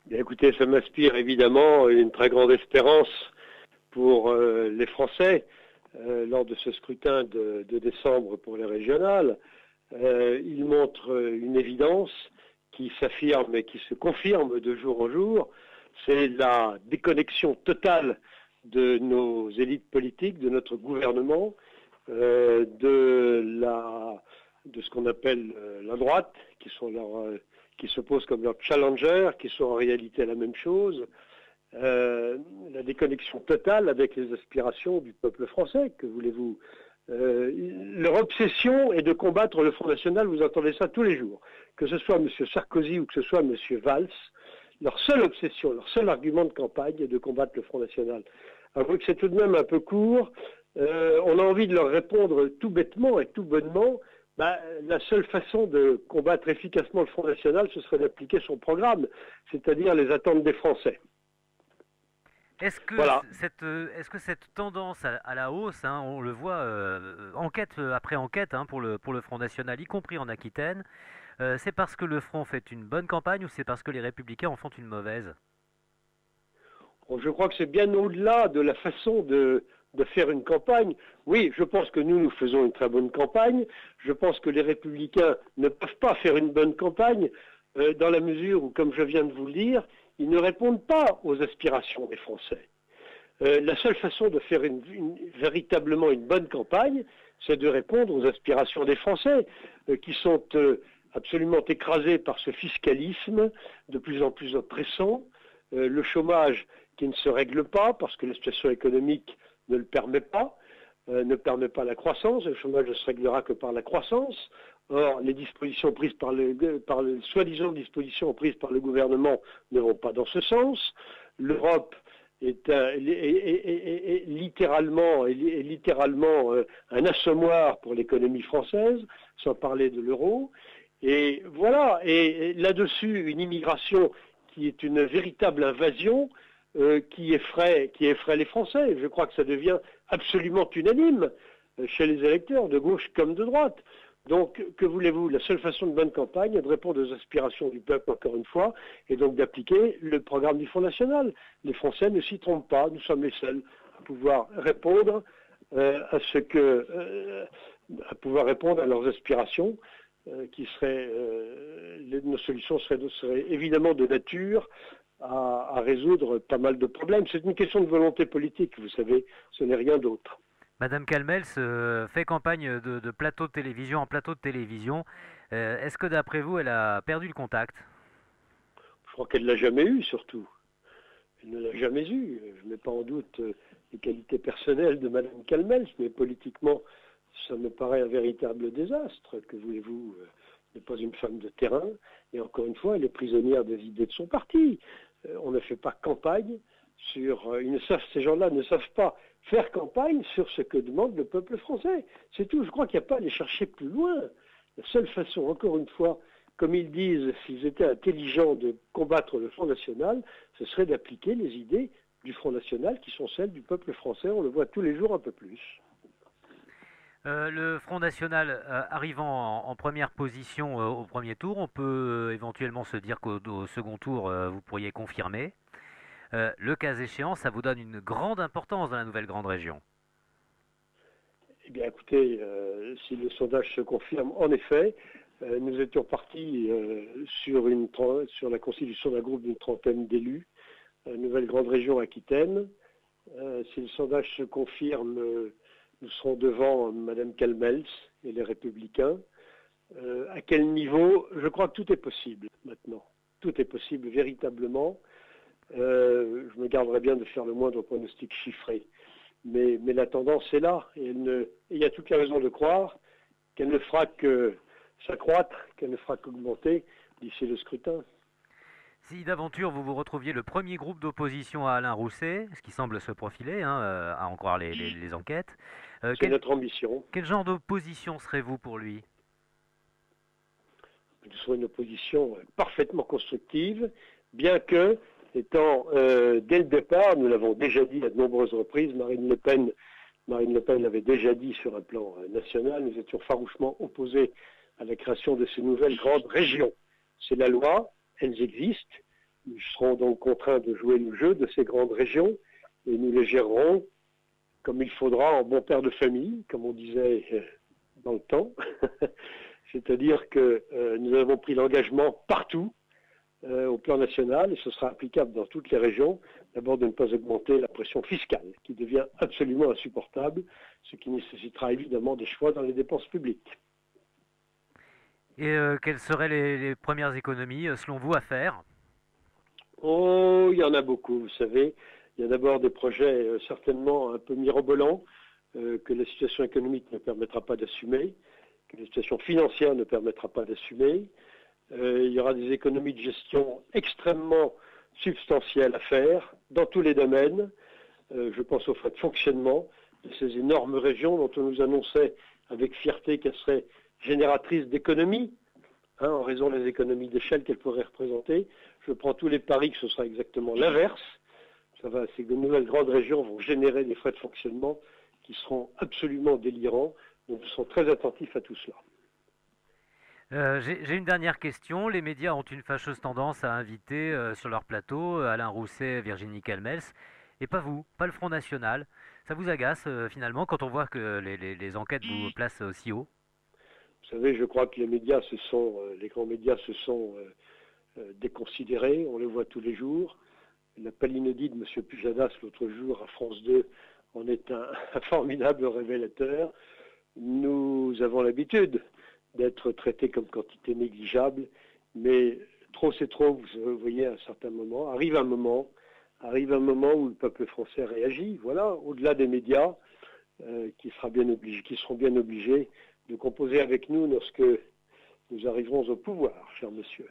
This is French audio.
Bien, écoutez, ça m'inspire évidemment une très grande espérance pour les Français lors de ce scrutin de décembre pour les régionales. Il montre une évidence qui s'affirme et qui se confirme de jour en jour. C'est la déconnexion totale de nos élites politiques, de notre gouvernement, de ce qu'on appelle la droite, qui se posent comme leurs challengers, qui sont en réalité la même chose. La déconnexion totale avec les aspirations du peuple français, que voulez-vous. Leur obsession est de combattre le Front National, vous entendez ça tous les jours. Que ce soit M. Sarkozy ou que ce soit M. Valls, leur seule obsession, leur seul argument de campagne est de combattre le Front National. Avouez que c'est tout de même un peu court. On a envie de leur répondre tout bêtement et tout bonnement. La seule façon de combattre efficacement le Front National, ce serait d'appliquer son programme, c'est-à-dire les attentes des Français. Est-ce que, Voilà. cette tendance à la hausse, hein, on le voit enquête après enquête, hein, pour le Front National, y compris en Aquitaine, c'est parce que le Front fait une bonne campagne ou c'est parce que les Républicains en font une mauvaise? Je crois que c'est bien au-delà de la façon de faire une campagne. Oui, je pense que nous faisons une très bonne campagne. Je pense que les Républicains ne peuvent pas faire une bonne campagne dans la mesure où, comme je viens de vous le dire, ils ne répondent pas aux aspirations des Français. La seule façon de faire véritablement une bonne campagne, c'est de répondre aux aspirations des Français, qui sont absolument écrasés par ce fiscalisme de plus en plus oppressant, le chômage qui ne se règle pas parce que la situation économique ne le permet pas, ne permet pas la croissance. Le chômage ne se réglera que par la croissance. Or, les dispositions prises par les soi-disant dispositions prises par le gouvernement ne vont pas dans ce sens. L'Europe est littéralement un assommoir pour l'économie française, sans parler de l'euro. Et voilà. Et là-dessus, une immigration qui est une véritable invasion qui effraie les Français. Je crois que ça devient absolument unanime chez les électeurs, de gauche comme de droite. Donc, que voulez-vous? La seule façon de bonne campagne est de répondre aux aspirations du peuple, encore une fois, et donc d'appliquer le programme du Front National. Les Français ne s'y trompent pas, nous sommes les seuls à pouvoir répondre à pouvoir répondre à leurs aspirations, nos solutions seraient évidemment de nature à résoudre pas mal de problèmes. C'est une question de volonté politique, vous savez, ce n'est rien d'autre. Madame Calmels fait campagne de plateau de télévision en plateau de télévision. Est-ce que d'après vous, elle a perdu le contact? Je crois qu'elle ne l'a jamais eu, surtout. Elle ne l'a jamais eu. Je ne mets pas en doute les qualités personnelles de Madame Calmels, mais politiquement, ça me paraît un véritable désastre. Que voulez-vous? N'est pas une femme de terrain. Et encore une fois, elle est prisonnière des idées de son parti. On ne fait pas campagne sur... ces gens-là ne savent pas faire campagne sur ce que demande le peuple français. C'est tout. Je crois qu'il n'y a pas à aller chercher plus loin. La seule façon, encore une fois, comme ils disent, s'ils étaient intelligents de combattre le Front National, ce serait d'appliquer les idées du Front National qui sont celles du peuple français. On le voit tous les jours un peu plus. Le Front National arrivant en première position au premier tour, on peut éventuellement se dire qu'au second tour, vous pourriez confirmer. Le cas échéant, ça vous donne une grande importance dans la nouvelle grande région. Eh bien, écoutez, si le sondage se confirme, en effet, nous étions partis sur la constitution d'un groupe d'une trentaine d'élus, nouvelle grande région Aquitaine. Si le sondage se confirme, nous serons devant Mme Calmels et les Républicains. À quel niveau? Je crois que tout est possible maintenant. Tout est possible véritablement. Je me garderai bien de faire le moindre pronostic chiffré. Mais la tendance est là. Et il y a toutes les raisons de croire qu'elle ne fera que s'accroître, qu'elle ne fera qu'augmenter d'ici le scrutin. Si d'aventure vous vous retrouviez le premier groupe d'opposition à Alain Rousset, ce qui semble se profiler, hein, à en croire les enquêtes, C'est notre ambition. quel genre d'opposition serez-vous pour lui? Nous serons une opposition parfaitement constructive, bien que, dès le départ, nous l'avons déjà dit à de nombreuses reprises, Marine Le Pen l'avait déjà dit sur un plan national, nous étions farouchement opposés à la création de ces nouvelles grandes régions. C'est la loi, elles existent, Nous serons donc contraints de jouer le jeu de ces grandes régions et nous les gérerons comme il faudra en bon père de famille, comme on disait dans le temps. C'est-à-dire que nous avons pris l'engagement partout au plan national, et ce sera applicable dans toutes les régions, d'abord de ne pas augmenter la pression fiscale, qui devient absolument insupportable, ce qui nécessitera évidemment des choix dans les dépenses publiques. Et quelles seraient les premières économies, selon vous, à faire? Oh, il y en a beaucoup, vous savez. Il y a d'abord des projets certainement un peu mirobolants que la situation économique ne permettra pas d'assumer, que la situation financière ne permettra pas d'assumer. Il y aura des économies de gestion extrêmement substantielles à faire dans tous les domaines. Je pense aux frais de fonctionnement de ces énormes régions dont on nous annonçait avec fierté qu'elles seraient génératrices d'économies, en raison des économies d'échelle qu'elles pourraient représenter. Je prends tous les paris que ce sera exactement l'inverse. C'est que de nouvelles grandes régions vont générer des frais de fonctionnement qui seront absolument délirants. Donc, nous serons très attentifs à tout cela. J'ai une dernière question. Les médias ont une fâcheuse tendance à inviter sur leur plateau Alain Rousset, Virginie Calmels, et pas vous, pas le Front National. Ça vous agace finalement quand on voit que les enquêtes vous placent aussi haut? Vous savez, je crois que les médias les grands médias se sont déconsidérés. On les voit tous les jours. La palinodie de M. Pujadas l'autre jour à France 2 en est un formidable révélateur. Nous avons l'habitude d'être traités comme quantité négligeable, mais trop c'est trop, vous voyez, à un certain moment. Arrive un moment où le peuple français réagit, voilà, au-delà des médias, qui seront bien obligés de composer avec nous lorsque nous arriverons au pouvoir, cher monsieur.